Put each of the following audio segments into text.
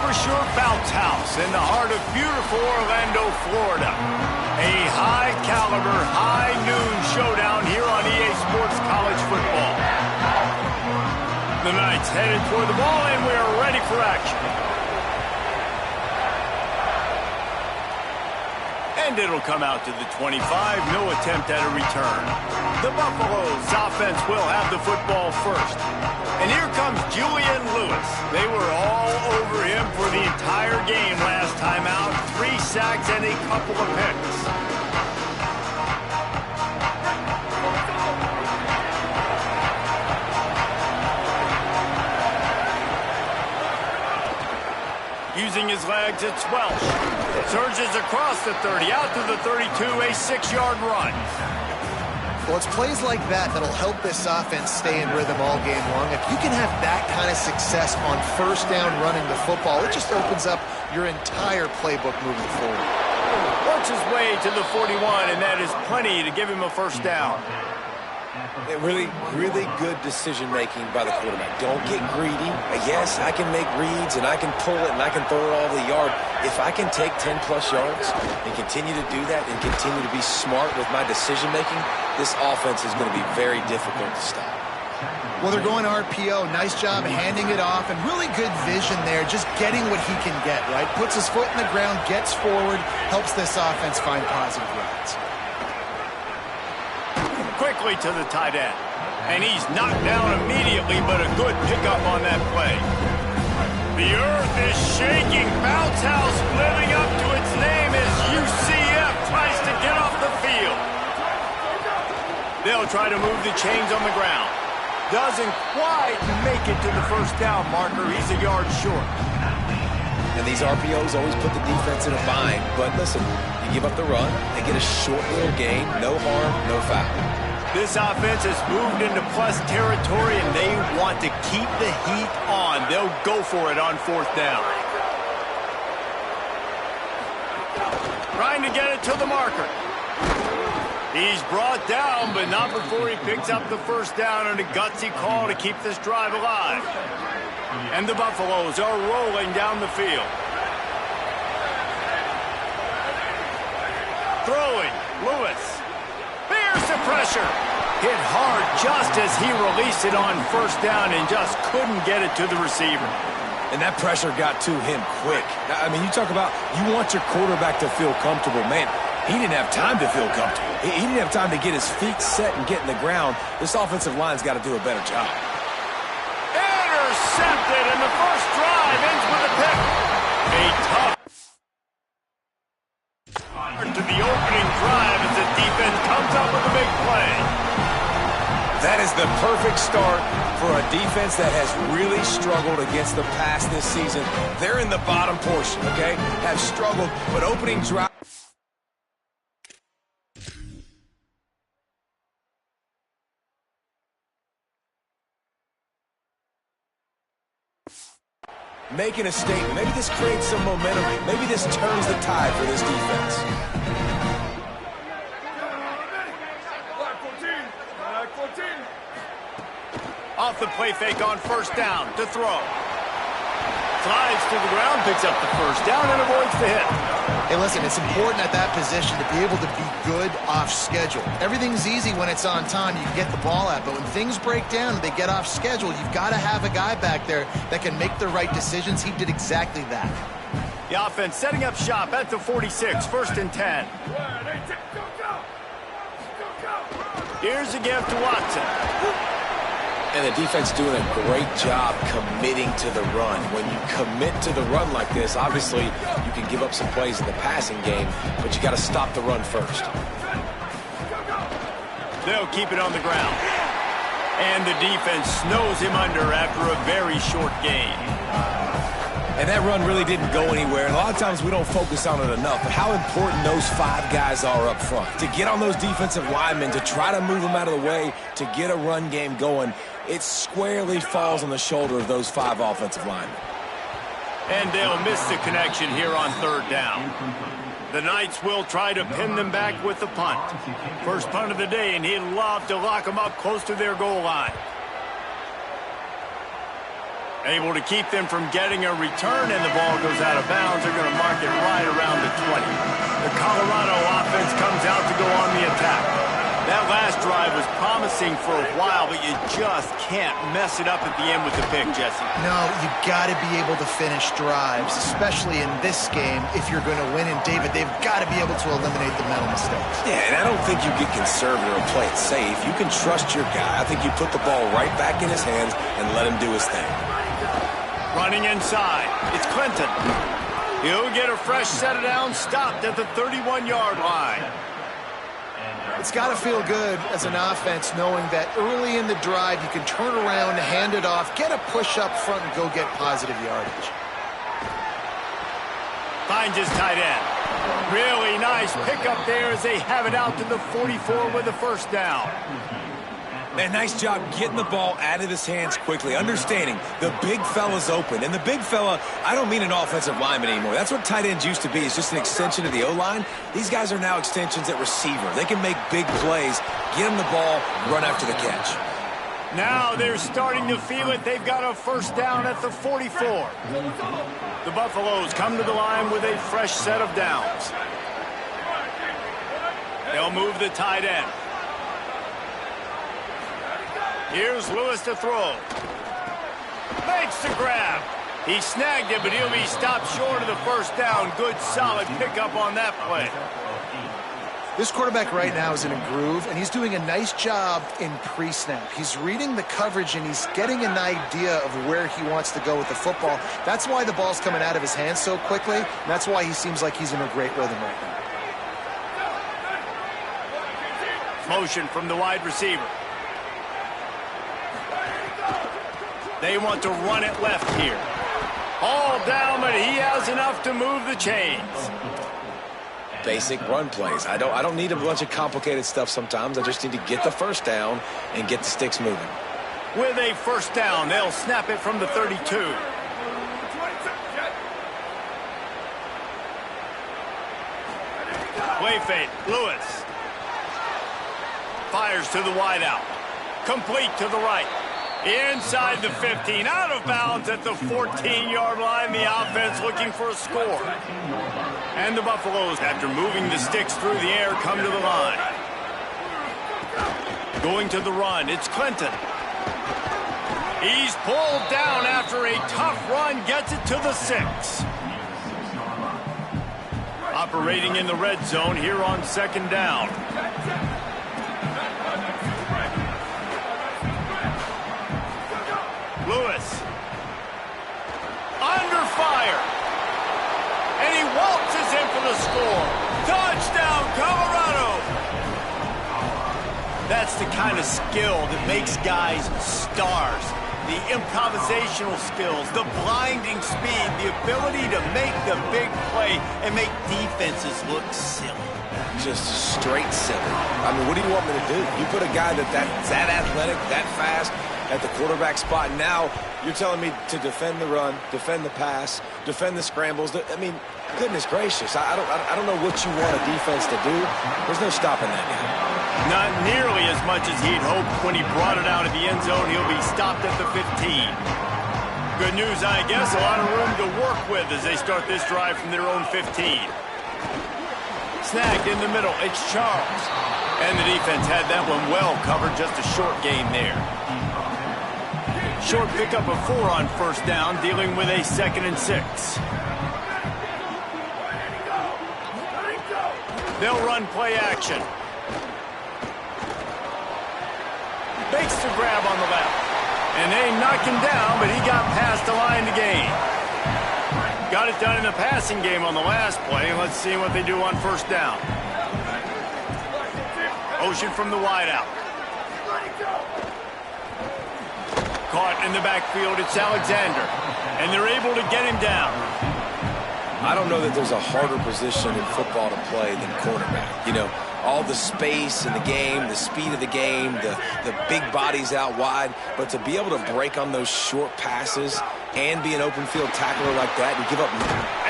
super sure bounce house in the heart of beautiful Orlando, Florida. A high-caliber, high-noon showdown here on EA Sports College Football. The Knights headed toward the ball, and we are ready for action. And it'll come out to the 25. No attempt at a return. The Buffaloes offense will have the football first. And here comes Julian Lewis. They were all over him for the entire game last time out. 3 sacks and a couple of picks. Using his legs, it's Welsh. Surges across the 30, out to the 32, a 6-yard run. Well, it's plays like that that'll help this offense stay in rhythm all game long. If you can have that kind of success on first down running the football, it just opens up your entire playbook moving forward. Works his way to the 41, and that is plenty to give him a first down. Really good decision-making by the quarterback. Don't get greedy. Yes, I can make reads, and I can pull it, and I can throw it all over the yard. If I can take 10-plus yards and continue to do that and continue to be smart with my decision-making, this offense is going to be very difficult to stop. Well, they're going RPO. Nice job handing it off, and really good vision there, just getting what he can get, right? Puts his foot in the ground, gets forward, helps this offense find positive yards. Quickly to the tight end. And he's knocked down immediately, but a good pickup on that play. The earth is shaking. Bounce house living up to its name as UCF tries to get off the field. They'll try to move the chains on the ground. Doesn't quite make it to the first down marker. He's a yard short. And these RPOs always put the defense in a bind. But listen, you give up the run, they get a short little gain, no harm, no foul. This offense has moved into plus territory, and they want to keep the heat on. They'll go for it on fourth down. Trying to get it to the marker. He's brought down, but not before he picks up the first down, and a gutsy call to keep this drive alive. And the Buffaloes are rolling down the field. Throwing, Lewis. There's the pressure. Hit hard just as he released it on first down and just couldn't get it to the receiver. And that pressure got to him quick. I mean, you talk about you want your quarterback to feel comfortable. Man, he didn't have time to feel comfortable. He didn't have time to get his feet set and get in the ground. This offensive line's got to do a better job. Intercepted, and the first drive ends with a pick. A tough start to the opening drive as the defense comes up with a big play. That is the perfect start for a defense that has really struggled against the pass this season. They're in the bottom portion, okay? Have struggled, but opening drive. Making a statement. Maybe this creates some momentum. Maybe this turns the tide for this defense. Off the play fake on first down to throw. Slides to the ground, picks up the first down, and avoids the hit. Hey, listen, it's important at that position to be able to be good off schedule. Everything's easy when it's on time. You can get the ball out, but when things break down and they get off schedule, you've got to have a guy back there that can make the right decisions. He did exactly that. The offense setting up shop at the 46, first and 10. Here's a give to Watson. And the defense doing a great job committing to the run. When you commit to the run like this, obviously you can give up some plays in the passing game, but you got to stop the run first. They'll keep it on the ground. And the defense snows him under after a very short gain. And that run really didn't go anywhere. And a lot of times we don't focus on it enough, but how important those 5 guys are up front. To get on those defensive linemen, to try to move them out of the way, to get a run game going, it squarely falls on the shoulder of those 5 offensive linemen. And they'll miss the connection here on third down. The Knights will try to pin them back with the punt. First punt of the day, and he'd love to lock them up close to their goal line. Able to keep them from getting a return, and the ball goes out of bounds. They're going to mark it right around the 20. The Colorado offense comes out to go on the attack. That last drive was promising for a while, but you just can't mess it up at the end with the pick, Jesse. No, you got to be able to finish drives, especially in this game if you're going to win. And, David, they've got to be able to eliminate the mental mistakes. Yeah, and I don't think you get conservative or play it safe. You can trust your guy. I think you put the ball right back in his hands and let him do his thing. Running inside, it's Clinton. He'll get a fresh set of downs, stopped at the 31-yard line. It's got to feel good as an offense knowing that early in the drive you can turn around, hand it off, get a push up front, and go get positive yardage. Finds his tight end. Really nice pickup there as they have it out to the 44 with a first down. Man, nice job getting the ball out of his hands quickly, understanding the big fella's open. And the big fella, I don't mean an offensive lineman anymore. That's what tight ends used to be. It's just an extension of the O-line. These guys are now extensions at receiver. They can make big plays, get him the ball, run after the catch. Now they're starting to feel it. They've got a first down at the 44. The Buffaloes come to the line with a fresh set of downs. They'll move the tight end. Here's Lewis to throw. Makes the grab. He snagged it, but he'll be stopped short of the first down. Good, solid pickup on that play. This quarterback right now is in a groove, and he's doing a nice job in pre-snap. He's reading the coverage, and he's getting an idea of where he wants to go with the football. That's why the ball's coming out of his hands so quickly, and that's why he seems like he's in a great rhythm right now. Motion from the wide receiver. They want to run it left here. All down, but he has enough to move the chains. Basic run plays. I don't need a bunch of complicated stuff sometimes. I just need to get the first down and get the sticks moving. With a first down, they'll snap it from the 32. Play fake, Lewis. Fires to the wideout. Complete to the right. Inside the 15, out of bounds at the 14-yard line. The offense looking for a score. And the Buffaloes, after moving the sticks through the air, come to the line. Going to the run, it's Clinton. He's pulled down after a tough run, gets it to the 6. Operating in the red zone here on second down. Lewis, under fire, and he waltzes in for the score. Touchdown, Colorado! That's the kind of skill that makes guys stars. The improvisational skills, the blinding speed, the ability to make the big play and make defenses look silly. Just straight silly. I mean, what do you want me to do? You put a guy that's that athletic, that fast, at the quarterback spot, and now you're telling me to defend the run, defend the pass, defend the scrambles. I mean, goodness gracious, I don't know what you want a defense to do. There's no stopping that guy. Not nearly as much as he'd hoped when he brought it out of the end zone. He'll be stopped at the 15. Good news, I guess, a lot of room to work with as they start this drive from their own 15. Snagged in the middle, it's Charles. And the defense had that one well covered, just a short gain there. Short pickup of 4 on first down, dealing with a 2nd and 6. They'll run play action. Makes the grab on the left. And they knock him down, but he got past the line to gain. Got it done in the passing game on the last play. Let's see what they do on first down. Motion from the wideout. Caught in the backfield, it's Alexander. And they're able to get him down. I don't know that there's a harder position in football to play than quarterback. You know, all the space in the game, the speed of the game, the big bodies out wide. But to be able to break on those short passes and be an open field tackler like that and give up.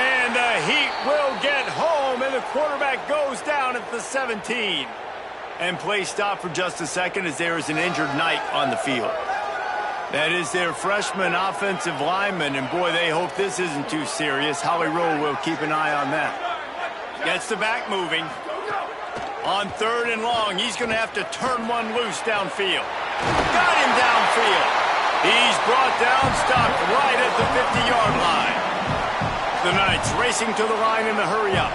And the Heat will get home, and the quarterback goes down at the 17. And play stop for just a second as there is an injured Knight on the field. That is their freshman offensive lineman, and boy, they hope this isn't too serious. Holly Rowe will keep an eye on that. Gets the back moving. On 3rd and long, he's going to have to turn one loose downfield. Got him downfield. He's brought down, stopped right at the 50-yard line. The Knights racing to the line in the hurry-up.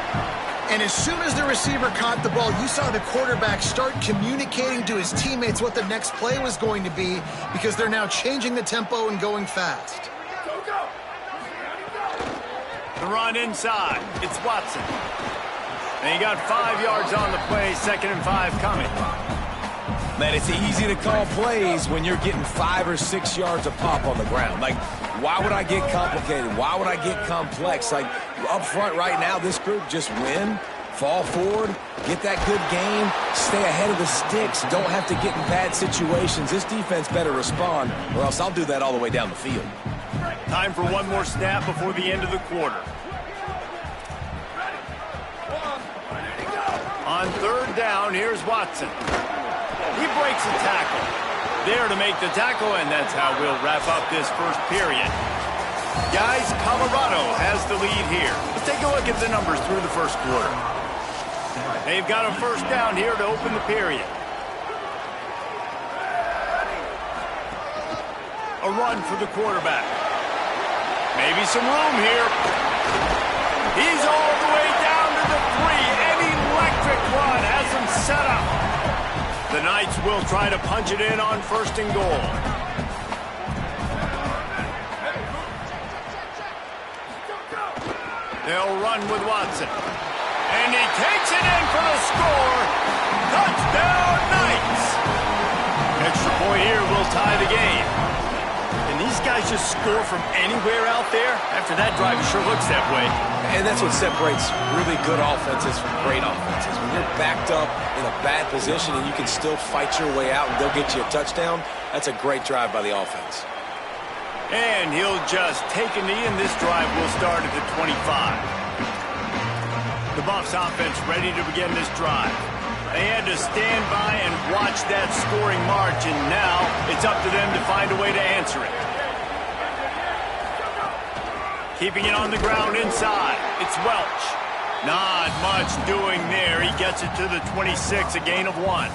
And as soon as the receiver caught the ball, you saw the quarterback start communicating to his teammates what the next play was going to be because they're now changing the tempo and going fast. The run inside. It's Watson. And he got 5 yards on the play, 2nd and 5 coming. Man, it's easy to call plays when you're getting 5 or 6 yards a pop on the ground. Like, why would I get complicated? Why would I get complex? Like, up front right now, this group just win, fall forward, get that good game, stay ahead of the sticks, don't have to get in bad situations. This defense better respond, or else I'll do that all the way down the field. Time for one more snap before the end of the quarter. On 3rd down, here's Watson. He breaks a tackle. There to make the tackle, and that's how we'll wrap up this first period. Guys, Colorado has the lead here. Let's take a look at the numbers through the first quarter. They've got a 1st down here to open the period. A run for the quarterback. Maybe some room here. He's all the way down to the 3. An electric run has him set up. The Knights will try to punch it in on 1st and goal. They'll run with Watson. And he takes it in for the score. Touchdown, Knights! Extra point here will tie the game. And these guys just score from anywhere out there? After that drive, it sure looks that way. And that's what separates really good offenses from great offenses. When you're backed up in a bad position and you can still fight your way out and they'll get you a touchdown, that's a great drive by the offense. And he'll just take a knee, and this drive will start at the 25. The Buffs offense ready to begin this drive. They had to stand by and watch that scoring march, and now it's up to them to find a way to answer it. Keeping it on the ground inside. It's Welch. Not much doing there. He gets it to the 26, a gain of 1.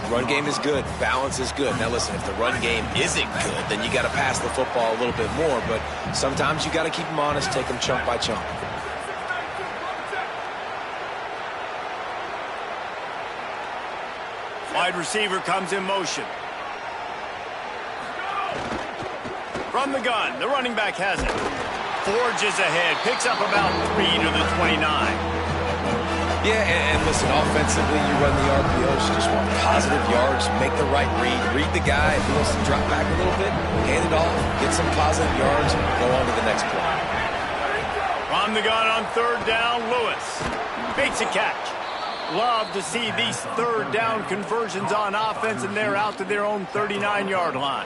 Run game is good. Balance is good. Now listen, if the run game isn't good, then you got to pass the football a little bit more. But sometimes you got to keep them honest, take them chunk by chunk. Wide receiver comes in motion. From the gun, the running back has it. Forges ahead, picks up about 3 to the 29. Yeah, and listen, offensively, you run the RPOs, you just want positive yards, make the right read the guy. If he wants to drop back a little bit, hand it off, get some positive yards, and go on to the next play. From the gun on 3rd down, Lewis makes a catch. Love to see these 3rd down conversions on offense, and they're out to their own 39-yard line.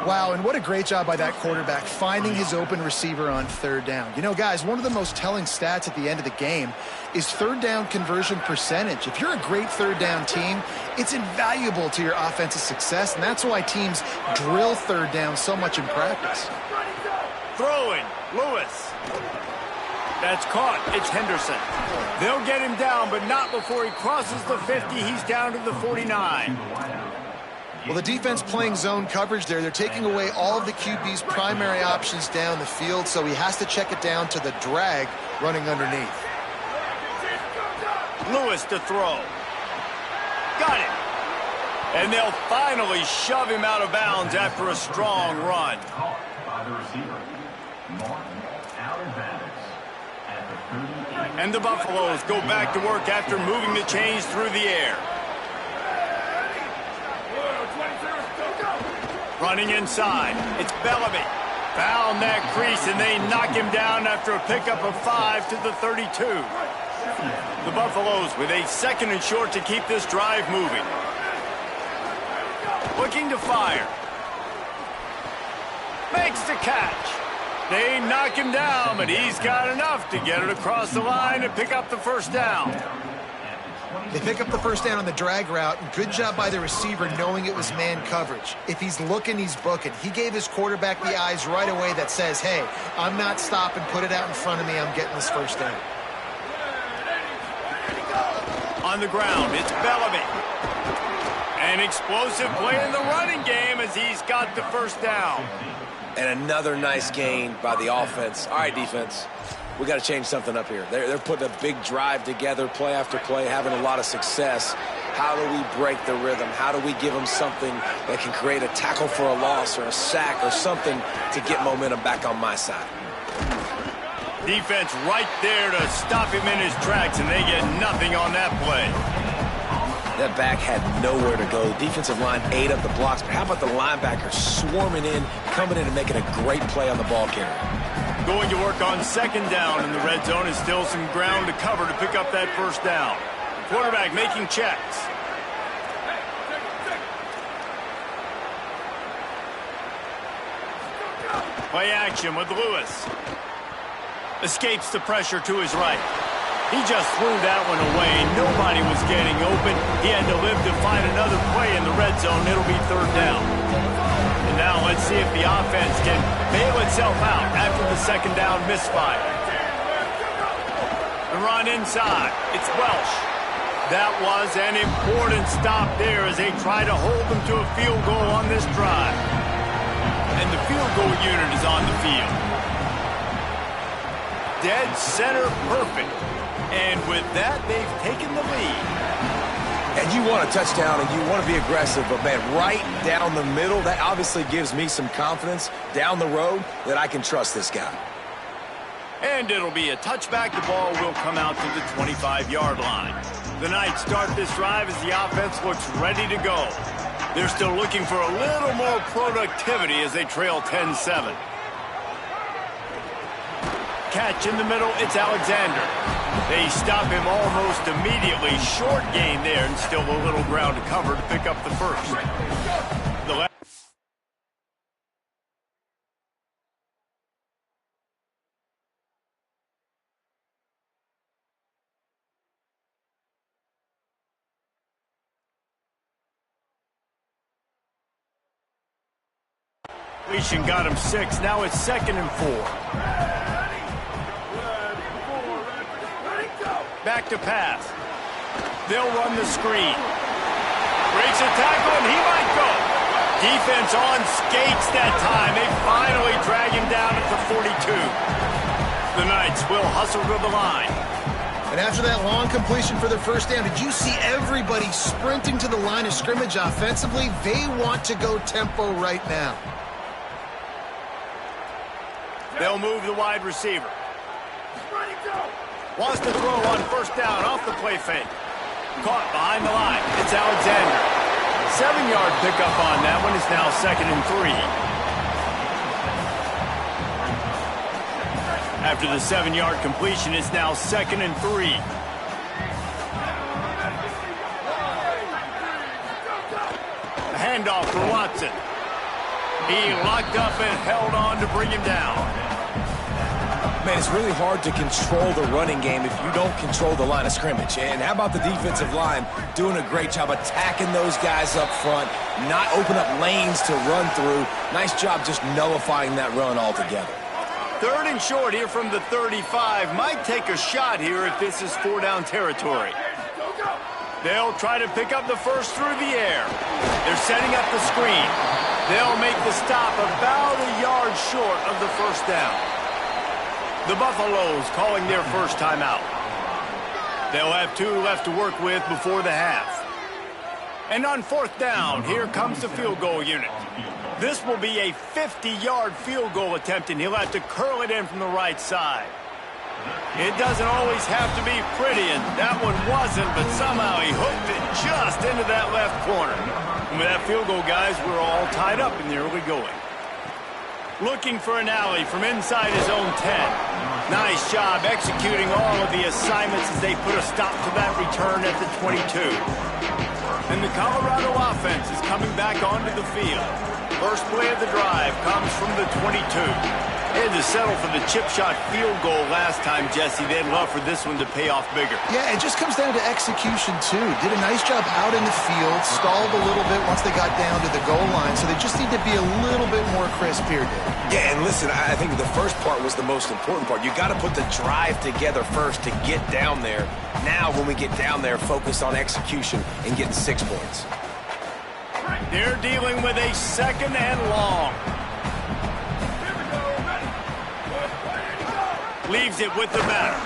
Wow, and what a great job by that quarterback finding his open receiver on 3rd down. You know, guys, one of the most telling stats at the end of the game is 3rd down conversion percentage. If you're a great 3rd down team, it's invaluable to your offensive success, and that's why teams drill 3rd down so much in practice. Throwing, Lewis. That's caught. It's Henderson. They'll get him down, but not before he crosses the 50. He's down to the 49. Well, the defense playing zone coverage there. They're taking away all of the QB's primary options down the field, so he has to check it down to the drag running underneath. Lewis to throw. Got it. And they'll finally shove him out of bounds after a strong run. And the Buffaloes go back to work after moving the chains through the air. Running inside, it's Bellamy. Found that crease, and they knock him down after a pickup of 5 to the 32. The Buffaloes with a 2nd and short to keep this drive moving. Looking to fire. Makes the catch. They knock him down, but he's got enough to get it across the line and pick up the 1st down. They pick up the first down on the drag route. Good job by the receiver knowing it was man coverage. If he's looking, he's booking. He gave his quarterback the eyes right away that says, hey, I'm not stopping. Put it out in front of me. I'm getting this first down. On the ground, it's Bellamy. An explosive play in the running game as he's got the first down. And another nice gain by the offense. All right, defense. We got to change something up here. They're putting a big drive together, play after play, having a lot of success. How do we break the rhythm? How do we give them something that can create a tackle for a loss or a sack or something to get momentum back on my side? Defense right there to stop him in his tracks, and they get nothing on that play. That back had nowhere to go. Defensive line ate up the blocks, but how about the linebacker swarming in, coming in and making a great play on the ball carrier? Going to work on second down in the red zone is still some ground to cover to pick up that first down. Quarterback making checks. Play action with Lewis. Escapes the pressure to his right. He just threw that one away. Nobody was getting open. He had to live to find another play in the red zone. It'll be third down. And now let's see if the offense can bail itself out after the second down misfire. The run inside. It's Welsh. That was an important stop there as they try to hold them to a field goal on this drive. And the field goal unit is on the field. Dead center perfect. And with that, they've taken the lead. And you want a touchdown and you want to be aggressive, but man, right down the middle, that obviously gives me some confidence down the road that I can trust this guy. And it'll be a touchback. The ball will come out to the 25-yard line. The Knights start this drive as the offense looks ready to go. They're still looking for a little more productivity as they trail 10-7. Catch in the middle, it's Alexander. They stop him almost immediately. Short gain there and still a little ground to cover to pick up the first. Completion got him 6. Now it's 2nd and 4. Back to pass. They'll run the screen. Breaks a tackle, and he might go. Defense on skates that time. They finally drag him down at the 42. The Knights will hustle to the line. And after that long completion for their first down, did you see everybody sprinting to the line of scrimmage offensively? They want to go tempo right now. They'll move the wide receiver. Wants to throw on first down off the play fake. Caught behind the line. It's Alexander. 7-yard pickup on that one. It's now 2nd and 3. After the 7-yard completion, it's now 2nd and 3. A handoff for Watson. He locked up and held on to bring him down. Man, it's really hard to control the running game if you don't control the line of scrimmage. And how about the defensive line doing a great job attacking those guys up front, not open up lanes to run through. Nice job just nullifying that run altogether. 3rd and short here from the 35. Might take a shot here if this is 4-down territory. They'll try to pick up the first through the air. They're setting up the screen. They'll make the stop about a yard short of the first down. The Buffaloes calling their first timeout. They'll have 2 left to work with before the half. And on 4th down, here comes the field goal unit. This will be a 50-yard field goal attempt, and he'll have to curl it in from the right side. It doesn't always have to be pretty, and that one wasn't, but somehow he hooked it just into that left corner. And with that field goal, guys, we're all tied up in the early going. Looking for an alley from inside his own 10. Nice job executing all of the assignments as they put a stop to that return at the 22. And the Colorado offense is coming back onto the field. First play of the drive comes from the 22. They had to settle for the chip shot field goal last time, Jesse. They'd love for this one to pay off bigger. Yeah, it just comes down to execution, too. Did a nice job out in the field, stalled a little bit once they got down to the goal line, so they just need to be a little bit more crisp here, Dave. Yeah, and listen, I think the first part was the most important part. You got to put the drive together first to get down there. Now, when we get down there, focus on execution and getting 6 points. They're dealing with a second and long. Leaves it with the batter.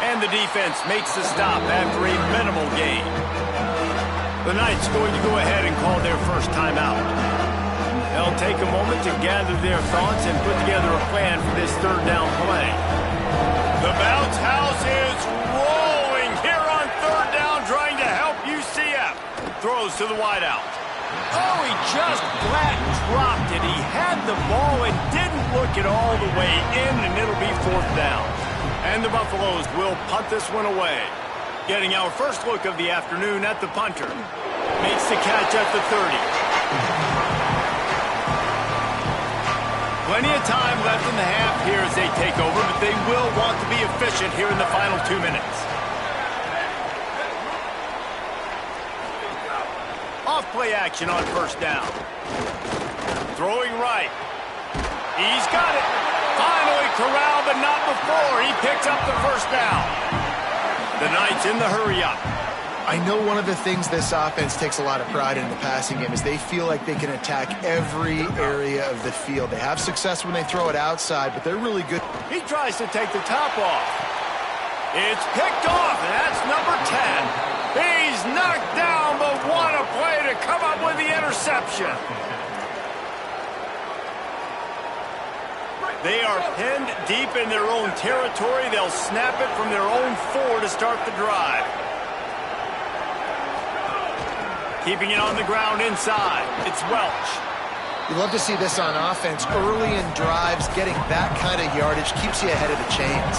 And the defense makes the stop after a minimal gain. The Knights going to go ahead and call their first timeout. They'll take a moment to gather their thoughts and put together a plan for this third down play. The bounce house is rolling here on third down, trying to help UCF. Throws to the wideout. Oh, he just flat dropped it. He had the ball and didn't look it all the way in, and it'll be fourth down. And the Buffaloes will punt this one away. Getting our first look of the afternoon at the punter. Makes the catch at the 30. Plenty of time left in the half here as they take over, but they will want to be efficient here in the final 2 minutes. Off-play action on first down. Throwing right. He's got it. Finally corralled, but not before. He picks up the first down. The Knights in the hurry-up. I know one of the things this offense takes a lot of pride in the passing game is they feel like they can attack every area of the field. They have success when they throw it outside, but they're really good. He tries to take the top off. It's picked off, and that's number 10. He's knocked down, but what a play to come up with the interception. They are pinned deep in their own territory. They'll snap it from their own 4 to start the drive. Keeping it on the ground inside. It's Welch. You love to see this on offense. Early in drives, getting that kind of yardage keeps you ahead of the chains.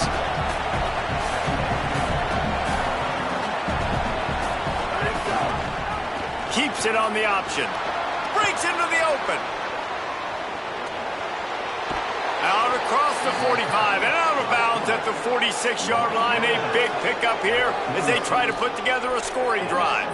Keeps it on the option. Breaks into the open. Out across the 45 and out of bounds at the 46-yard line. A big pickup here as they try to put together a scoring drive.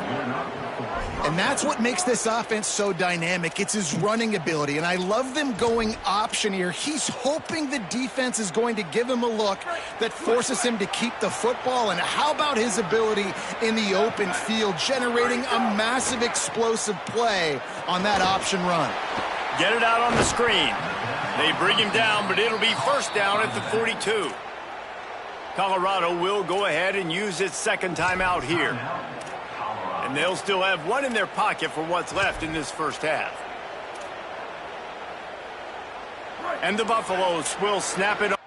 And that's what makes this offense so dynamic. It's his running ability, and I love them going option here. He's hoping the defense is going to give him a look that forces him to keep the football. And how about his ability in the open field, generating a massive explosive play on that option run? Get it out on the screen. They bring him down, but it'll be first down at the 42. Colorado will go ahead and use its second timeout here. And they'll still have one in their pocket for what's left in this first half. And the Buffaloes will snap it up.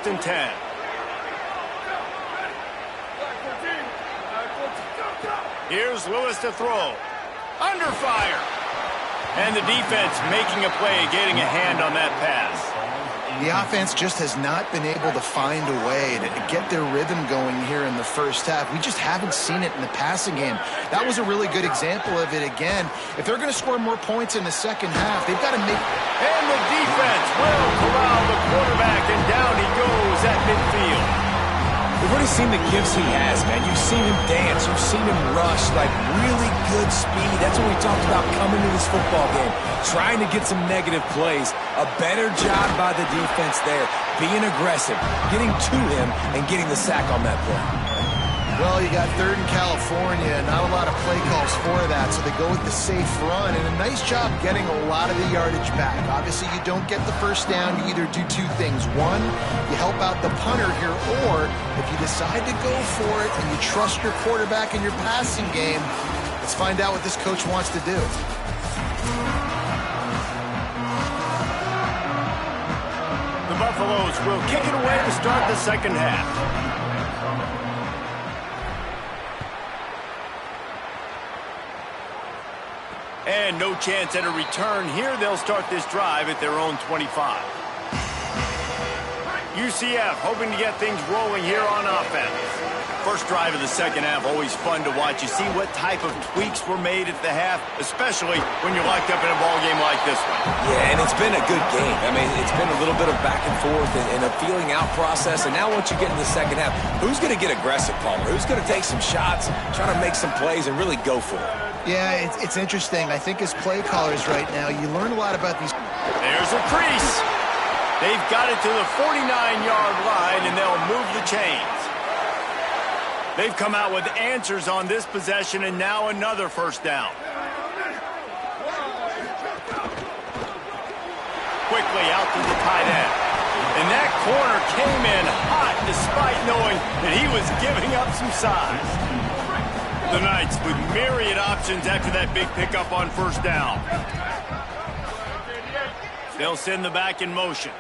And 10. Here's Lewis to throw. Under fire. And the defense making a play, getting a hand on that pass. The offense just has not been able to find a way to get their rhythm going here in the first half. We just haven't seen it in the passing game. That was a really good example of it again. If they're going to score more points in the second half, they've got to make... And the defense will corral the quarterback, and down he goes at midfield. We've already seen the gifts he has, man. You've seen him dance. You've seen him rush, like really good speed. That's what we talked about coming to this football game, trying to get some negative plays. A better job by the defense there, being aggressive, getting to him, and getting the sack on that play. Well, you got 3rd and California, not a lot of play calls for that, so they go with the safe run, and a nice job getting a lot of the yardage back. Obviously, you don't get the first down. You either do two things. One, you help out the punter here, or if you decide to go for it and you trust your quarterback in your passing game, let's find out what this coach wants to do. The Buffaloes will kick it away to start the second half. And no chance at a return here. They'll start this drive at their own 25. UCF hoping to get things rolling here on offense. First drive of the second half, always fun to watch. You see what type of tweaks were made at the half, especially when you're locked up in a ball game like this one. Yeah, and it's been a good game. I mean, it's been a little bit of back and forth and a feeling out process. And now once you get in the second half, who's going to get aggressive, Palmer? Who's going to take some shots, try to make some plays, and really go for it? Yeah, it's interesting. I think as play callers right now, you learn a lot about these. There's a crease. They've got it to the 49-yard line, and they'll move the chains. They've come out with answers on this possession, and now another first down. Quickly out to the tight end. And that corner came in hot despite knowing that he was giving up some size. The Knights with myriad options after that big pickup on first down. They'll send the back in motion.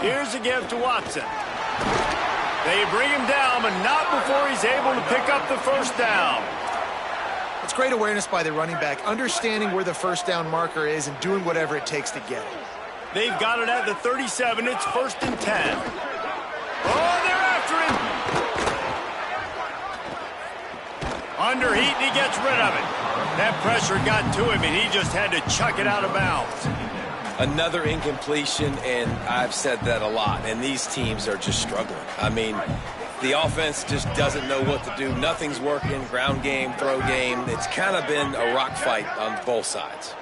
Here's a give to Watson. They bring him down, but not before he's able to pick up the first down. It's great awareness by the running back, understanding where the first down marker is and doing whatever it takes to get it. They've got it at the 37. It's 1st and 10. Oh, they're after him. Under heat, and he gets rid of it. That pressure got to him, and he just had to chuck it out of bounds. Another incompletion, and I've said that a lot, and these teams are just struggling. I mean, the offense just doesn't know what to do. Nothing's working, ground game, throw game. It's kind of been a rock fight on both sides.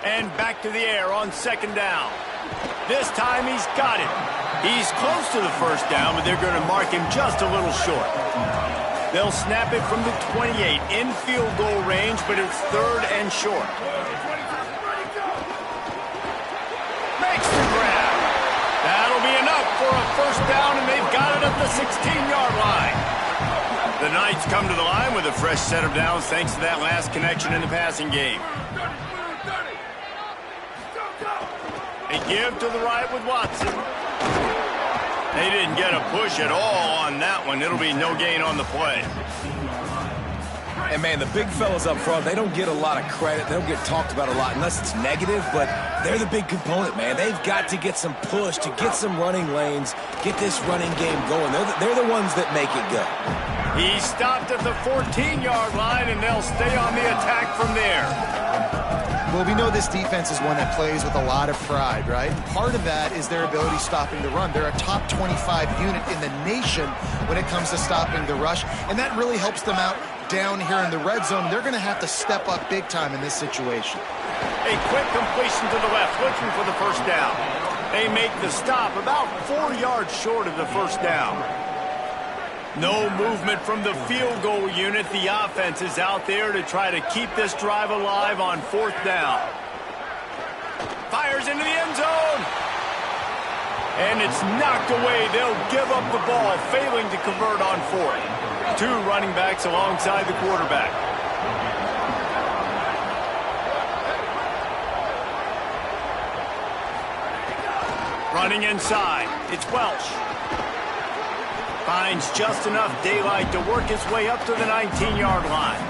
And back to the air on 2nd down. This time he's got it. He's close to the first down, but they're going to mark him just a little short. They'll snap it from the 28 in field goal range, but it's 3rd and short. Makes the grab. That'll be enough for a first down, and they've got it at the 16-yard line. The Knights come to the line with a fresh set of downs thanks to that last connection in the passing game. They give to the right with Watson. They didn't get a push at all on that one. It'll be no gain on the play. And, man, the big fellas up front, they don't get a lot of credit. They don't get talked about a lot unless it's negative, but they're the big component, man. They've got to get some push to get some running lanes, get this running game going. They're the ones that make it go. He stopped at the 14-yard line, and they'll stay on the attack from there. Well, we know this defense is one that plays with a lot of pride, right? Part of that is their ability stopping the run. They're a top 25 unit in the nation when it comes to stopping the rush, and that really helps them out down here in the red zone. They're going to have to step up big time in this situation. A quick completion to the left, looking for the first down. They make the stop about 4 yards short of the first down. No movement from the field goal unit. The offense is out there to try to keep this drive alive on 4th down. Fires into the end zone. And it's knocked away. They'll give up the ball, failing to convert on 4th. 2 running backs alongside the quarterback. Running inside, it's Welch. Finds just enough daylight to work his way up to the 19-yard line.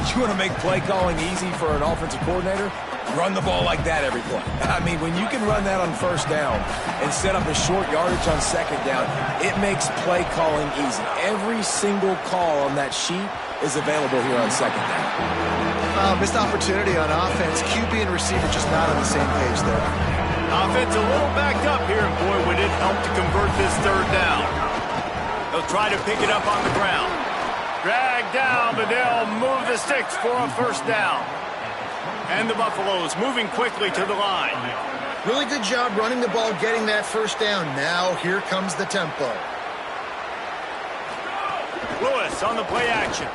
You want to make play calling easy for an offensive coordinator? Run the ball like that every play. I mean, when you can run that on first down and set up a short yardage on 2nd down, it makes play calling easy. Every single call on that sheet is available here on 2nd down. Missed opportunity on offense. QB and receiver just not on the same page there. Offense a little backed up here, and boy, would it help to convert this third down. They'll try to pick it up on the ground. Drag down, but they'll move the sticks for a first down. And the Buffaloes moving quickly to the line. Really good job running the ball, getting that first down. Now here comes the tempo. Lewis on the play action.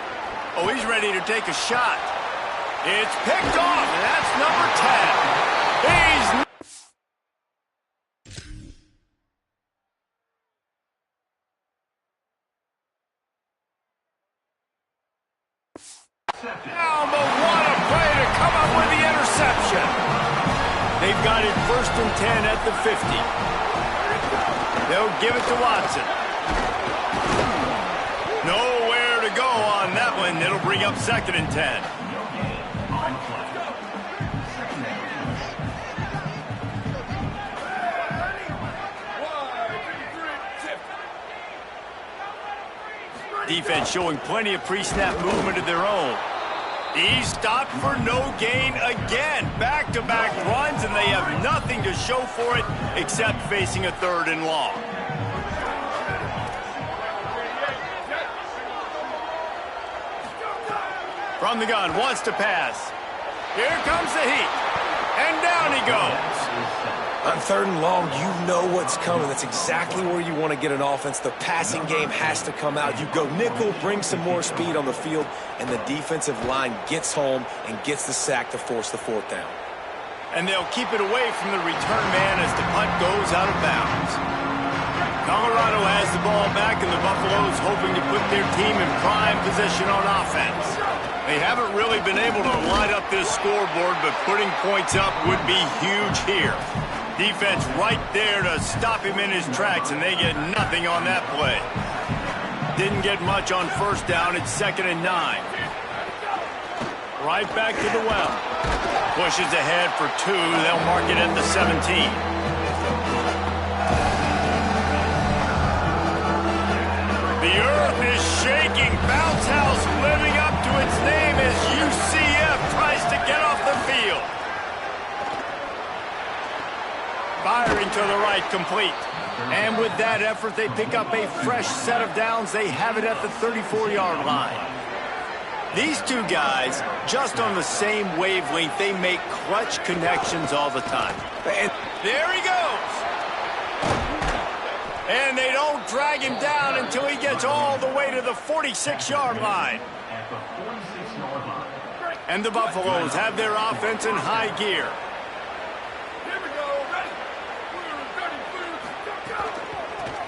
Oh, he's ready to take a shot. It's picked off, and that's number 10. He's... Now, but what a play to come up with the interception. They've got it 1st and 10 at the 50. They'll give it to Watson. Nowhere to go on that one. It'll bring up 2nd and 10. Defense showing plenty of pre-snap movement of their own. He's stopped for no gain again. Back-to-back runs, and they have nothing to show for it except facing a 3rd and long. From the gun, wants to pass. Here comes the heat. And down he goes. On 3rd and long, you know what's coming. That's exactly where you want to get an offense. The passing game has to come out. You go nickel, bring some more speed on the field, and the defensive line gets home and gets the sack to force the 4th down. And they'll keep it away from the return man as the punt goes out of bounds. Colorado has the ball back, and the Buffaloes hoping to put their team in prime position on offense. They haven't really been able to light up this scoreboard, but putting points up would be huge here. Defense right there to stop him in his tracks, and they get nothing on that play. Didn't get much on 1st down. It's 2nd and 9. Right back to the well. Pushes ahead for 2. They'll mark it at the 17. The earth is shaking. Bounce house living up to its name as UCF tries to get off the field. Firing to the right, complete. And with that effort, they pick up a fresh set of downs. They have it at the 34-yard line. These two guys, just on the same wavelength, they make clutch connections all the time. And there he goes. And they don't drag him down until he gets all the way to the 46-yard line. And the Buffaloes have their offense in high gear.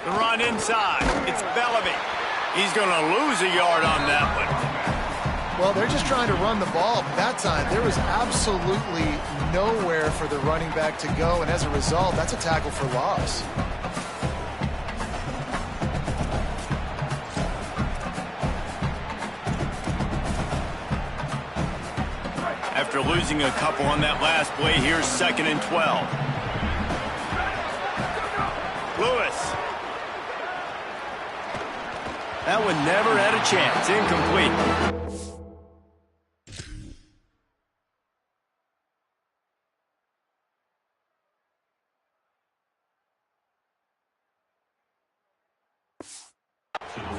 The run inside. It's Bellamy. He's going to lose a yard on that one. Well, they're just trying to run the ball. That time, there was absolutely nowhere for the running back to go, and as a result, that's a tackle for loss. After losing a couple on that last play, here's 2nd and 12. Lewis. That one never had a chance. Incomplete.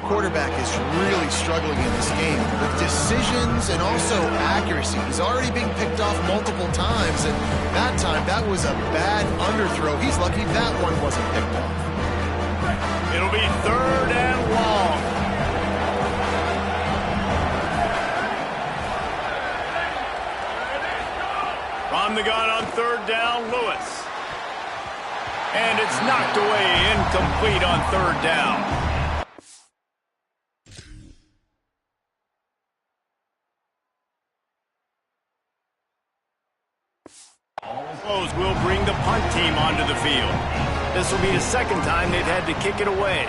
Quarterback is really struggling in this game with decisions and also accuracy. He's already being picked off multiple times, and that time that was a bad underthrow. He's lucky that one wasn't picked off. It'll be 3rd and long. From the gun on 3rd down, Lewis. And it's knocked away, incomplete on 3rd down. Buffaloes will bring the punt team onto the field. This will be the 2nd time they've had to kick it away.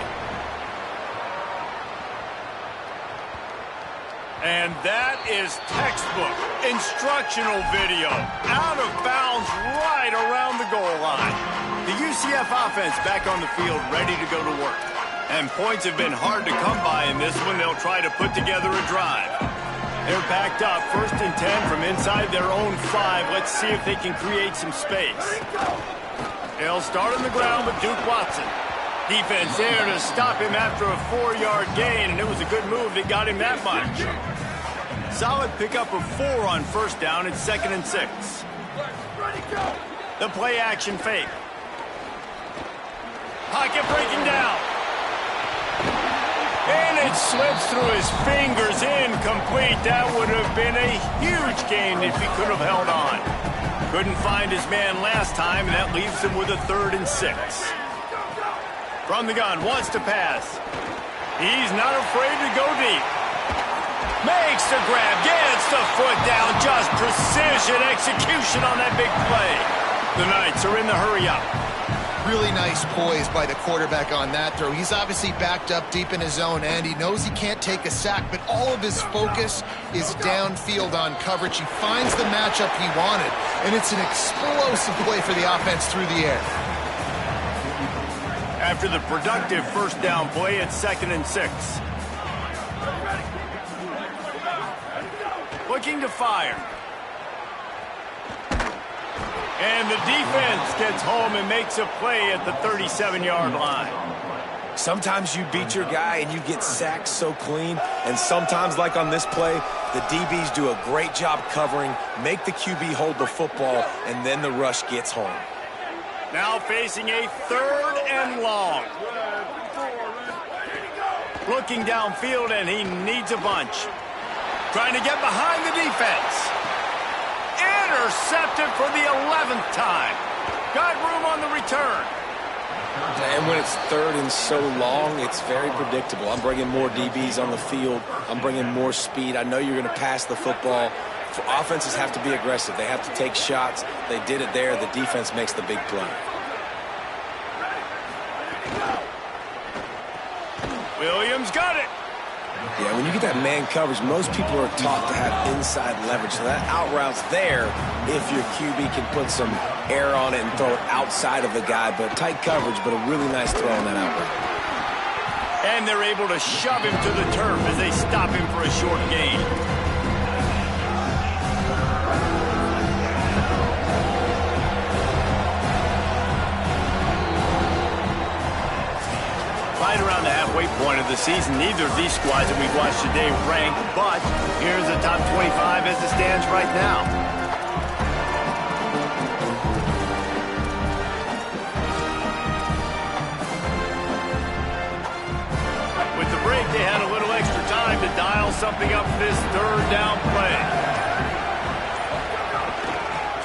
And that is textbook instructional video. Out of bounds right around the goal line. The UCF offense back on the field ready to go to work. And points have been hard to come by in this one. They'll try to put together a drive. They're backed up, 1st and 10 from inside their own 5. Let's see if they can create some space. They'll start on the ground with Duke Watson. Defense there to stop him after a 4-yard gain, and it was a good move that got him that much. Solid pickup of 4 on first down. It's 2nd and 6. The play action fake. Pocket breaking down. And it slips through his fingers, incomplete. That would have been a huge gain if he could have held on. Couldn't find his man last time, and that leaves him with a 3rd and 6. From the gun, wants to pass. He's not afraid to go deep. Makes the grab, gets the foot down. Just precision execution on that big play. The Knights are in the hurry-up. Really nice poise by the quarterback on that throw. He's obviously backed up deep in his own end. He knows he can't take a sack, but all of his focus is downfield on coverage. He finds the matchup he wanted, and it's an explosive play for the offense through the air. After the productive first down play, it's 2nd and 6. Looking to fire. And the defense gets home and makes a play at the 37-yard line. Sometimes you beat your guy and you get sacked so clean, and sometimes, like on this play, the DBs do a great job covering, make the QB hold the football, and then the rush gets home. Now facing a 3rd and long. Looking downfield, and he needs a bunch. Trying to get behind the defense. Intercepted for the 11th time. Got room on the return. And when it's 3rd and so long, it's very predictable. I'm bringing more DBs on the field. I'm bringing more speed. I know you're going to pass the football. Offenses have to be aggressive. They have to take shots. They did it there. The defense makes the big play. Williams got it. Yeah, when you get that man coverage, most people are taught to have inside leverage. So that out route's there if your QB can put some air on it and throw it outside of the guy. But tight coverage, but a really nice throw on that out route. And they're able to shove him to the turf as they stop him for a short gain. Right around the halfway point of the season, neither of these squads that we've watched today rank, but here's the top 25 as it stands right now. With the break, they had a little extra time to dial something up for this 3rd down play.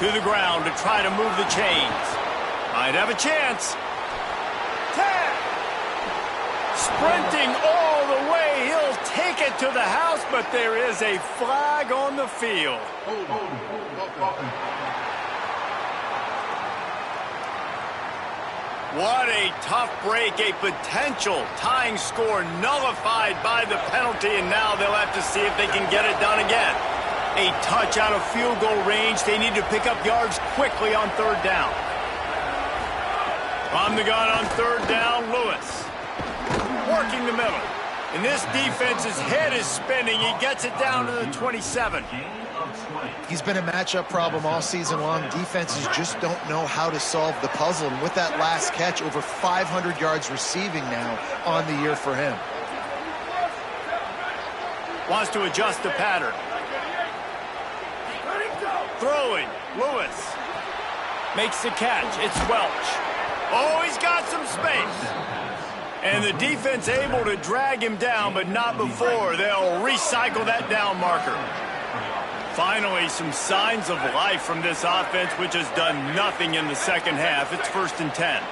To the ground to try to move the chains. Might have a chance. 10. Sprinting all the way, he'll take it to the house, but there is a flag on the field. What a tough break, a potential tying score nullified by the penalty, and now they'll have to see if they can get it done again. A touch out of field goal range. They need to pick up yards quickly on 3rd down. From the gun on 3rd down, Lewis. Working the middle. And this defense's head is spinning. He gets it down to the 27. He's been a matchup problem all season long. Defenses just don't know how to solve the puzzle. And with that last catch, over 500 yards receiving now on the year for him. Wants to adjust the pattern. Throwing. Lewis. Makes the catch. It's Welch. Oh, he's got some space. And the defense able to drag him down, but not before. They'll recycle that down marker. Finally, some signs of life from this offense, which has done nothing in the second half. It's 1st and 10.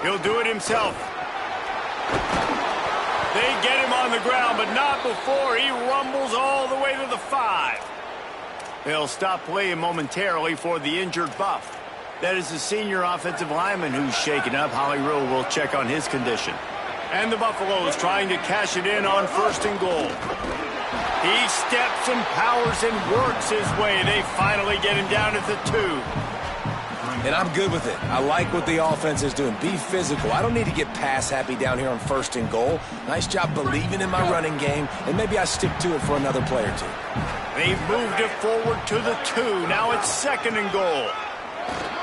He'll do it himself. They get him on the ground, but not before he rumbles all the way to the 5. They'll stop playing momentarily for the injured Buff. That is the senior offensive lineman who's shaken up. Holly Rill will check on his condition. And the Buffaloes trying to cash it in on 1st and goal. He steps and powers and works his way. They finally get him down at the 2. And I'm good with it. I like what the offense is doing. Be physical. I don't need to get pass happy down here on 1st and goal. Nice job believing in my running game, and maybe I stick to it for another play or two. They've moved it forward to the 2. Now it's 2nd and goal.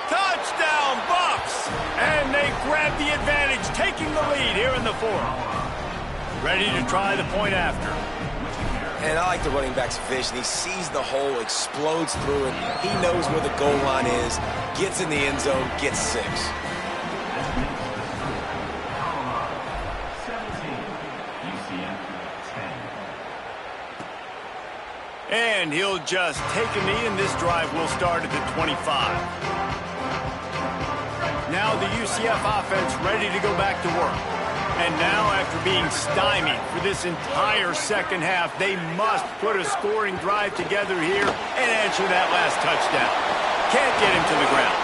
Touchdown, Bucs! And they grab the advantage, taking the lead here in the 4th. Ready to try the point after. And I like the running back's vision. He sees the hole, explodes through it. He knows where the goal line is, gets in the end zone, gets 6. And he'll just take a knee, and this drive will start at the 25. Now the UCF offense ready to go back to work. And now, after being stymied for this entire second half, they must put a scoring drive together here and answer that last touchdown. Can't get him to the ground.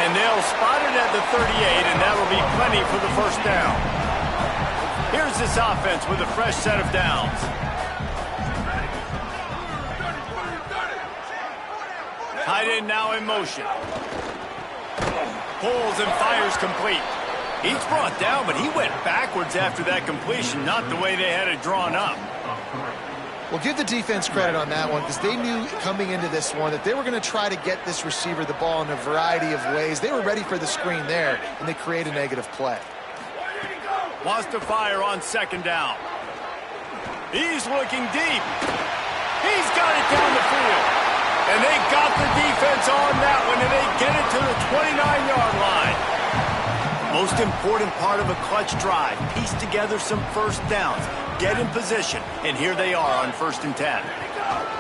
And they'll spot it at the 38, and that'll be plenty for the first down. Here's this offense with a fresh set of downs. Tight end now in motion. Pulls and fires complete. He's brought down, but he went backwards after that completion, not the way they had it drawn up. Well, give the defense credit on that one, because they knew coming into this one that they were going to try to get this receiver the ball in a variety of ways. They were ready for the screen there, and they create a negative play. Wants to fire on 2nd down. He's looking deep. He's got it down the field. And they got the defense on that one, and they get it to the 29-yard line. Most important part of a clutch drive, piece together some first downs, get in position, and here they are on 1st and 10.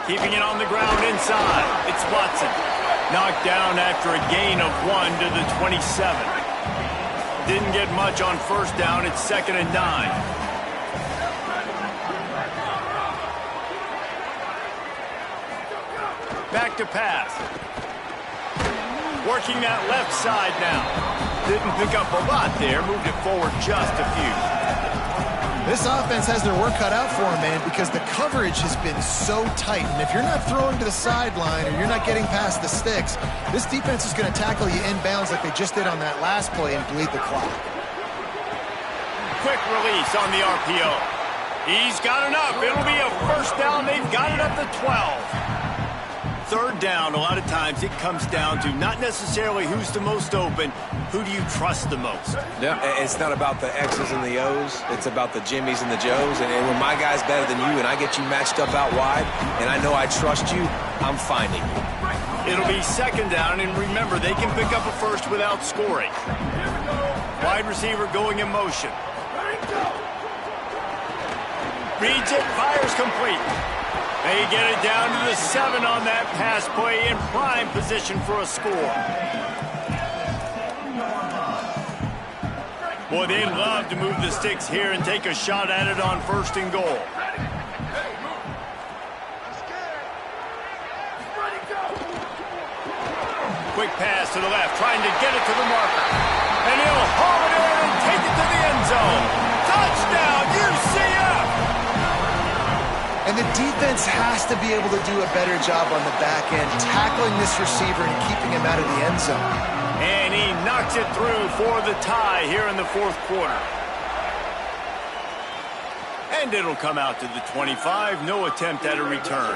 Keeping it on the ground inside, it's Watson. Knocked down after a gain of 1 to the 27. Didn't get much on 1st down, it's 2nd and 9. Back to pass. Working that left side now. Didn't pick up a lot there. Moved it forward just a few. This offense has their work cut out for them, man, because the coverage has been so tight. And if you're not throwing to the sideline or you're not getting past the sticks, this defense is going to tackle you inbounds like they just did on that last play and bleed the clock. Quick release on the RPO. He's got enough. It'll be a first down. They've got it up to 12. 3rd down, a lot of times it comes down to not necessarily who's the most open, who do you trust the most? Yeah, it's not about the X's and the O's. It's about the Jimmys and the Joes. And when my guy's better than you and I get you matched up out wide and I know I trust you, I'm finding you. It'll be 2nd down, and remember, they can pick up a first without scoring. Wide receiver going in motion. Reads it, fires complete. They get it down to the 7 on that pass play, in prime position for a score. Boy, they'd love to move the sticks here and take a shot at it on 1st and goal. Quick pass to the left, trying to get it to the marker. And he'll haul it in and take it to the end zone. Touchdown, UCF! And the defense has to be able to do a better job on the back end, tackling this receiver and keeping him out of the end zone. And he knocks it through for the tie here in the 4th quarter. And it'll come out to the 25. No attempt at a return.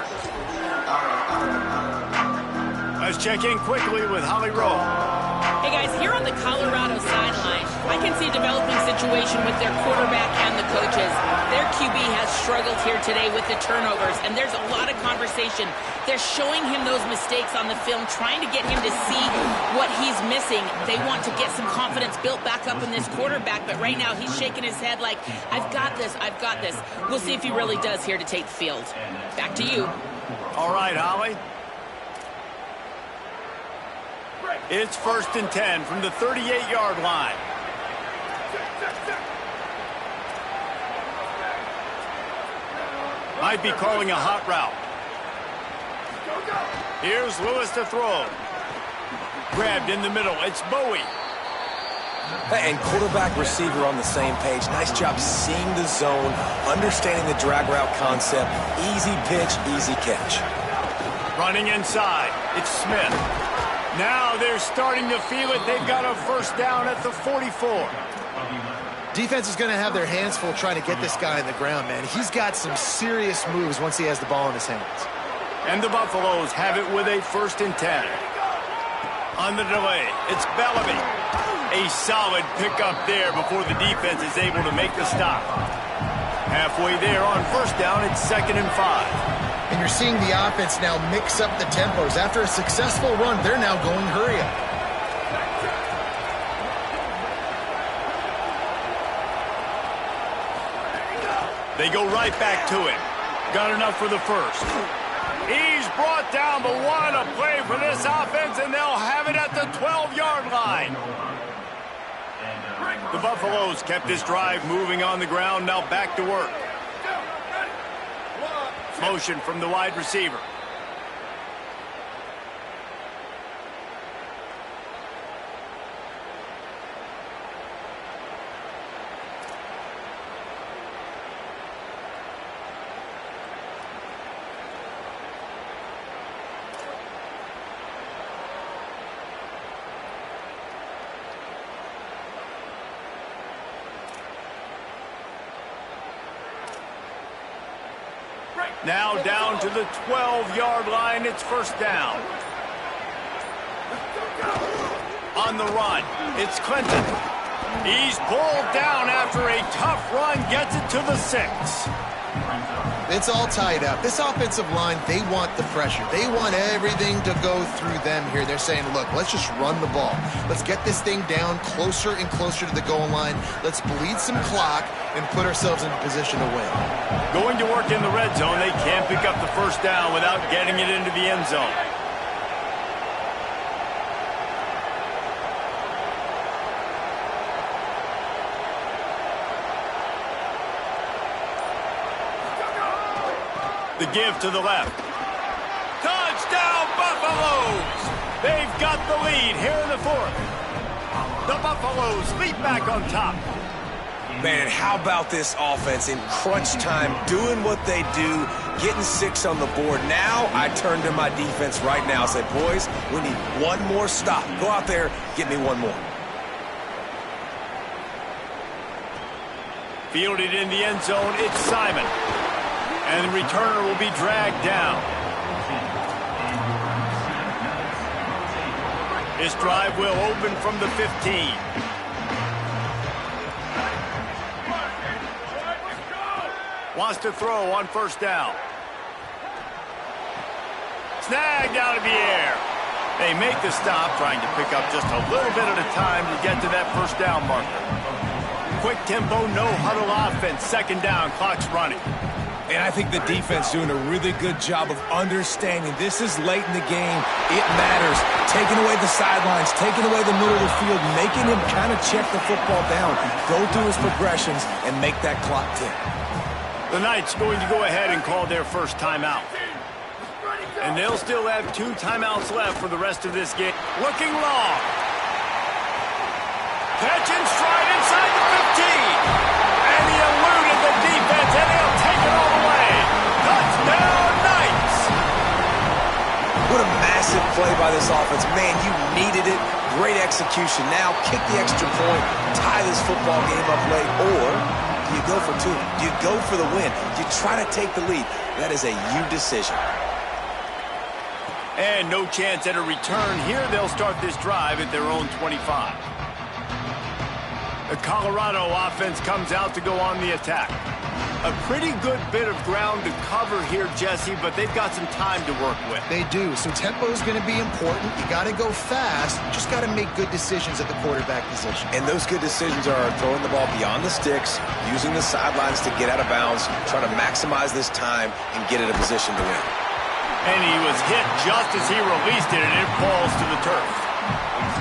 Let's check in quickly with Holly Rowe. Hey guys, here on the Colorado sideline, I can see a developing situation with their quarterback and the coaches. Their QB has struggled here today with the turnovers, and there's a lot of conversation. They're showing him those mistakes on the film, trying to get him to see what he's missing. They want to get some confidence built back up in this quarterback, but right now he's shaking his head like, I've got this, I've got this. We'll see if he really does here to take the field. Back to you. All right, Holly. It's 1st and 10 from the 38-yard line. Might be calling a hot route. Here's Lewis to throw. Grabbed in the middle. It's Bowie. And quarterback receiver on the same page. Nice job seeing the zone, understanding the drag route concept. Easy pitch, easy catch. Running inside. It's Smith. Now they're starting to feel it. They've got a first down at the 44. Defense is going to have their hands full trying to get this guy on the ground, man. He's got some serious moves once he has the ball in his hands. And the Buffaloes have it with a 1st and 10. On the delay, it's Bellamy. A solid pickup there before the defense is able to make the stop. Halfway there on 1st down, it's 2nd and 5. And you're seeing the offense now mix up the tempos. After a successful run, they're now going hurry up. They go right back to him. Got enough for the 1st. He's brought down, but what a play for this offense, and they'll have it at the 12-yard line. The Buffaloes kept this drive moving on the ground, now back to work. Motion from the wide receiver. Now down to the 12-yard line. It's 1st down. On the run, it's Clinton. He's pulled down after a tough run, gets it to the 6. It's all tied up. This offensive line, they want the pressure. They want everything to go through them here. They're saying, look, let's just run the ball. Let's get this thing down closer and closer to the goal line. Let's bleed some clock and put ourselves in a position to win. Going to work in the red zone, they can't pick up the 1st down without getting it into the end zone. The give to the left. Touchdown, Buffaloes! They've got the lead here in the 4th. The Buffaloes leap back on top. Man, how about this offense in crunch time, doing what they do, getting 6 on the board. Now I turn to my defense right now and say, boys, we need one more stop. Go out there, get me one more. Fielded in the end zone, it's Simon. And the returner will be dragged down. This drive will open from the 15. Wants to throw on 1st down. Snagged out of the air. They make the stop, trying to pick up just a little bit at a time to get to that 1st down marker. Quick tempo, no huddle offense. 2nd down, clock's running. And I think the defense doing a really good job of understanding this is late in the game. It matters. Taking away the sidelines, taking away the middle of the field, making him kind of check the football down, go through his progressions, and make that clock tick. The Knights going to go ahead and call their 1st timeout. And they'll still have 2 timeouts left for the rest of this game. Looking long. Catch and stride inside the 15. And he eluded the defense, and they'll take it all the way. Touchdown, Knights! What a massive play by this offense. Man, you needed it. Great execution. Now kick the extra point, tie this football game up late, or do you go for 2? Do you go for the win? Do you try to take the lead? That is a you decision. And no chance at a return here. They'll start this drive at their own 25. The Colorado offense comes out to go on the attack. A pretty good bit of ground to cover here, Jesse, but they've got some time to work with. They do. So tempo is going to be important. You got to go fast. You just got to make good decisions at the quarterback position. And those good decisions are throwing the ball beyond the sticks, using the sidelines to get out of bounds, trying to maximize this time and get in a position to win. And he was hit just as he released it, and it falls to the turf.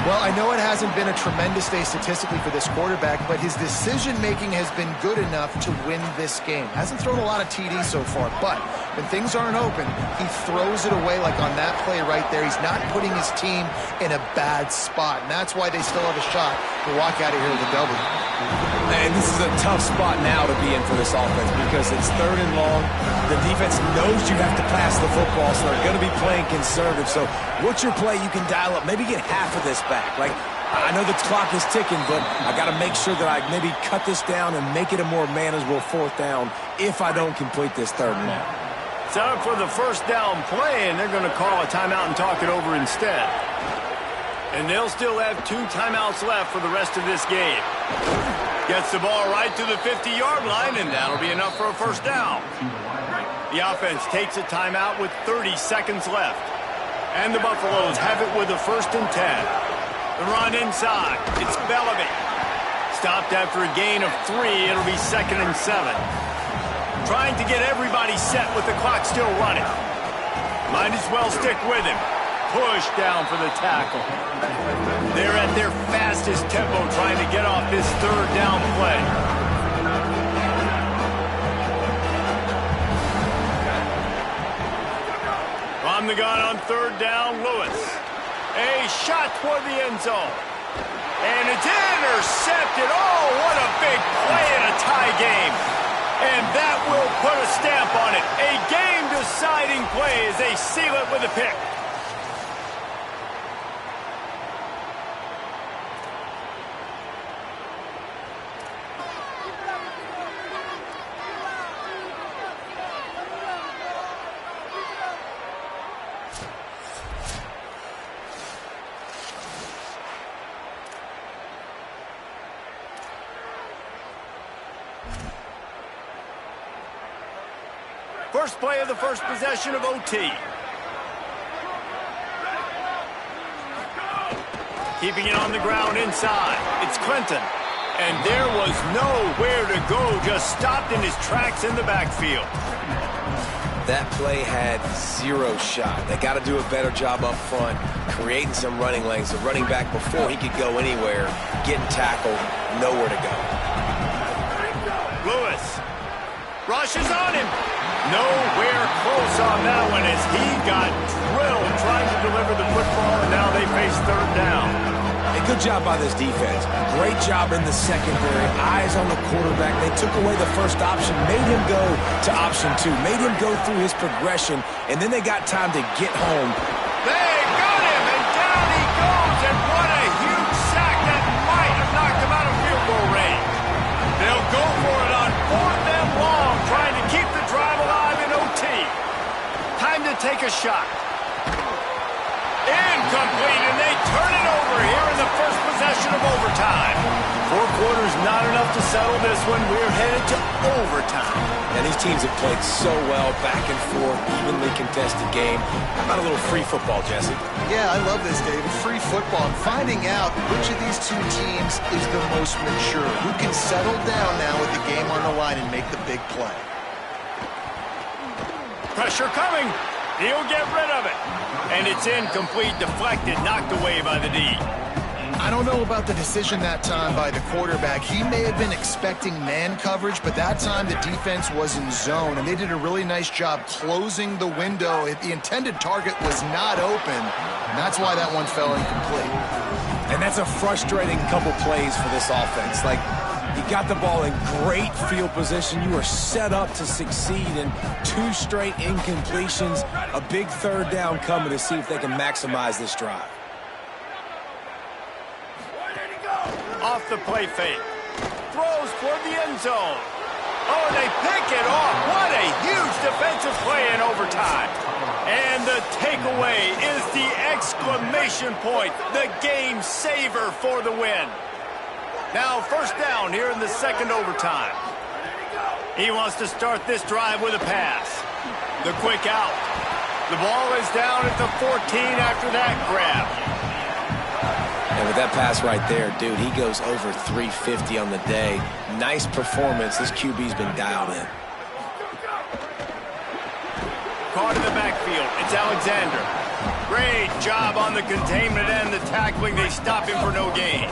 Well, I know it hasn't been a tremendous day statistically for this quarterback, but his decision-making has been good enough to win this game. Hasn't thrown a lot of TDs so far, but when things aren't open, he throws it away like on that play right there. He's not putting his team in a bad spot, and that's why they still have a shot to walk out of here with a W. And this is a tough spot now to be in for this offense because it's 3rd and long. The defense knows you have to pass the football, so they're going to be playing conservative. So what's your play you can dial up? Maybe get half of this back. Like, I know the clock is ticking, but I got to make sure that I maybe cut this down and make it a more manageable fourth down if I don't complete this third and long. Set up for the first down play, and they're going to call a timeout and talk it over instead. And they'll still have 2 timeouts left for the rest of this game. Gets the ball right to the 50-yard line, and that'll be enough for a first down. The offense takes a timeout with 30 seconds left. And the Buffaloes have it with a 1st and 10. The run inside. It's Bellamy. Stopped after a gain of 3. It'll be 2nd and 7. Trying to get everybody set with the clock still running. Might as well stick with him. Push down for the tackle. They're at their fastest tempo trying to get off this third down play. From the gun on third down, Lewis. A shot toward the end zone. And it's intercepted. Oh, what a big play in a tie game. And that will put a stamp on it. A game-deciding play as they seal it with a pick. First play of the first possession of OT. Keeping it on the ground inside. It's Clinton. And there was nowhere to go. Just stopped in his tracks in the backfield. That play had 0 shot. They got to do a better job up front, creating some running lanes. The running back, before he could go anywhere, getting tackled, nowhere to go. Lewis rushes on him. Nowhere close on that one as he got drilled trying to deliver the football, and now they face third down. A good job by this defense. Great job in the secondary. Eyes on the quarterback. They took away the first option, made him go to option 2, made him go through his progression, and then they got time to get home. They got him, and down he goes, and what a huge sack that might have knocked him out of field goal range. They'll go for it on 4th and long, trying to keep the drive alive in OT. Time to take a shot. Incomplete, and they turn it over here in the first possession of overtime. 4 quarters not enough to settle this one. We're headed to overtime. And these teams have played so well, back and forth, evenly contested game. How about a little free football, Jesse? Yeah, I love this, David. Free football. Finding out which of these 2 teams is the most mature. Who can settle down now with the game on the line and make the big play. Pressure coming. He'll get rid of it. And it's incomplete, deflected, knocked away by the D. I don't know about the decision that time by the quarterback. He may have been expecting man coverage, but that time the defense was in zone, and they did a really nice job closing the window. The intended target was not open, and that's why that one fell incomplete. And that's a frustrating couple plays for this offense. Like, you got the ball in great field position. You are set up to succeed, in 2 straight incompletions. A big third down coming to see if they can maximize this drive. Off the play fake. Throws toward the end zone. Oh, they pick it off. What a huge defensive play in overtime. And the takeaway is the exclamation point. The game saver for the win. Now first down here in the second overtime. He wants to start this drive with a pass. The quick out. The ball is down at the 14 after that grab. And with that pass right there, dude, he goes over 350 on the day. Nice performance. This QB's been dialed in. Caught in the backfield. It's Alexander. Great job on the containment and the tackling. They stop him for no gain.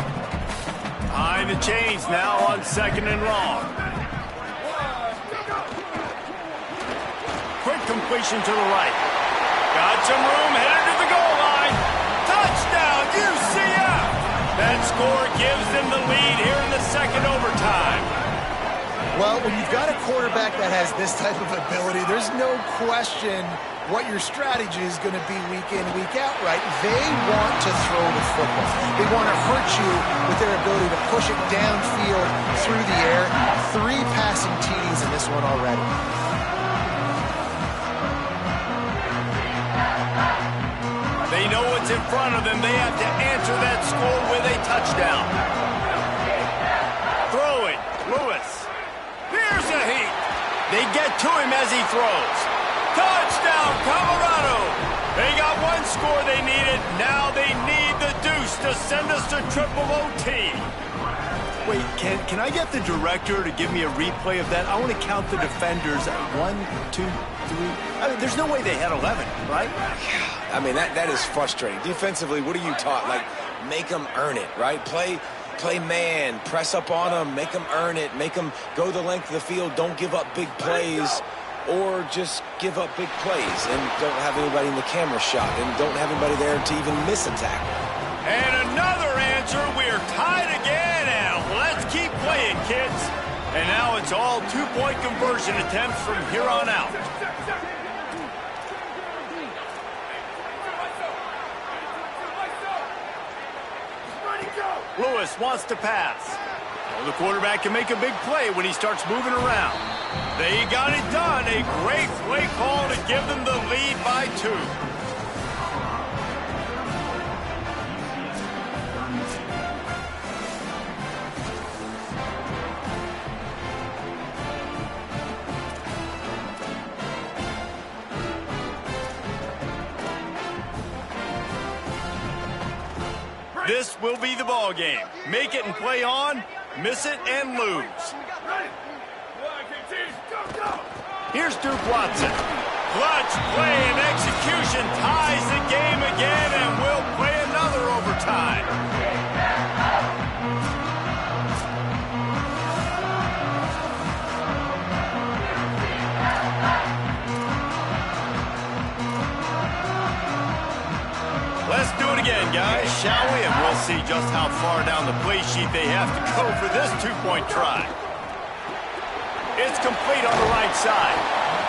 Behind the chains now on 2nd and long. Quick completion to the right. Got some room, headed to the goal line. Touchdown, UCF! That score gives them the lead here in the second overtime. Well, when you've got a quarterback that has this type of ability, there's no question what your strategy is going to be week in, week out, right? They want to throw the football. They want to hurt you with their ability to push it downfield through the air. 3 passing TDs in this one already. They know what's in front of them. They have to answer that score with a touchdown. Throwing, Lewis. Here's a heat. They get to him as he throws. Touchdown, Colorado. They got one score they needed. Now they need the deuce to send us to triple OT. Wait, can I get the director to give me a replay of that? I want to count the defenders. 1, 2, 3. I mean, there's no way they had 11, right? I mean, that is frustrating. Defensively, what are you taught? Like, make them earn it, right? Play man, press up on them, make them earn it, make them go the length of the field, don't give up big plays, or just give up big plays and don't have anybody in the camera shot and don't have anybody there to even miss a tackle. And another answer, we're tied again, and let's keep playing, kids. And now it's all 2-point conversion attempts from here on out. Lewis wants to pass. Well, the quarterback can make a big play when he starts moving around. They got it done. A great play call to give them the lead by 2. This will be the ball game. Make it and play on, miss it and lose. Here's Duke Watson. Clutch play and execution ties the game again, and we'll play another overtime. Let's do it again, guys, shall we? And we'll see just how far down the play sheet they have to go for this 2-point try. It's complete on the right side.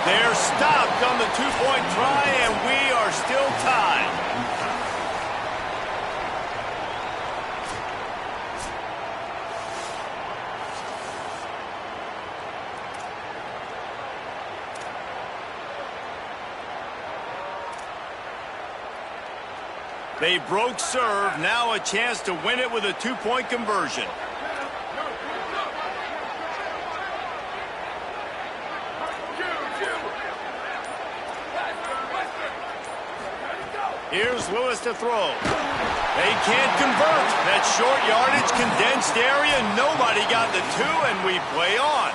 They're stopped on the 2-point try, and we are still tied. They broke serve, now a chance to win it with a 2-point conversion. Here's Lewis to throw. They can't convert. That short yardage, condensed area, nobody got the 2, and we play on.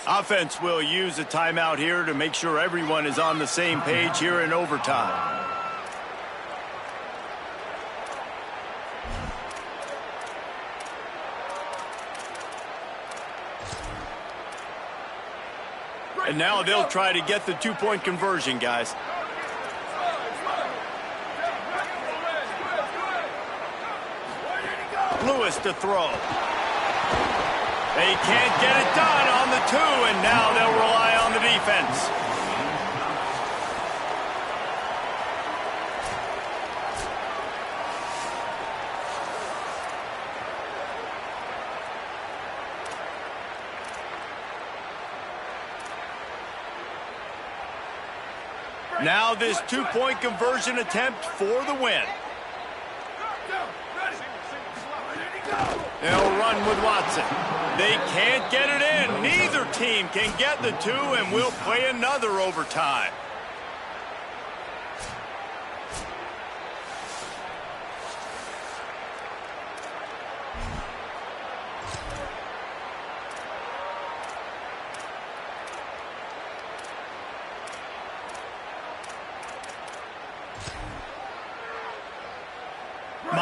Offense will use a timeout here to make sure everyone is on the same page here in overtime. And now they'll try to get the 2-point conversion, guys. Lewis to throw. They can't get it done on the 2, and now they'll rely on the defense. Now this 2-point conversion attempt for the win. They'll run with Watson. They can't get it in. Neither team can get the 2, and we'll play another overtime.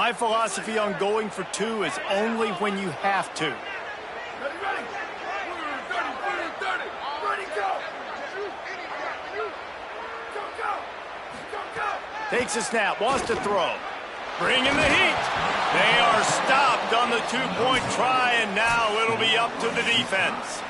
My philosophy on going for 2 is only when you have to. Takes a snap, wants to throw. Bringing the heat. They are stopped on the 2-point try, and now it'll be up to the defense.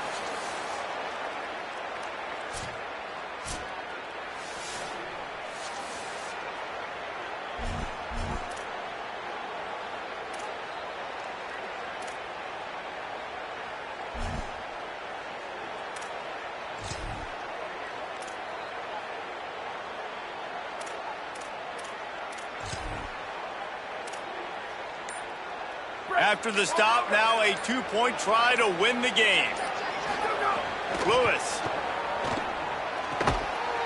After the stop, now a 2-point try to win the game. Lewis.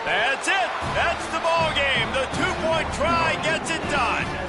That's it. That's the ball game. The 2-point try gets it done.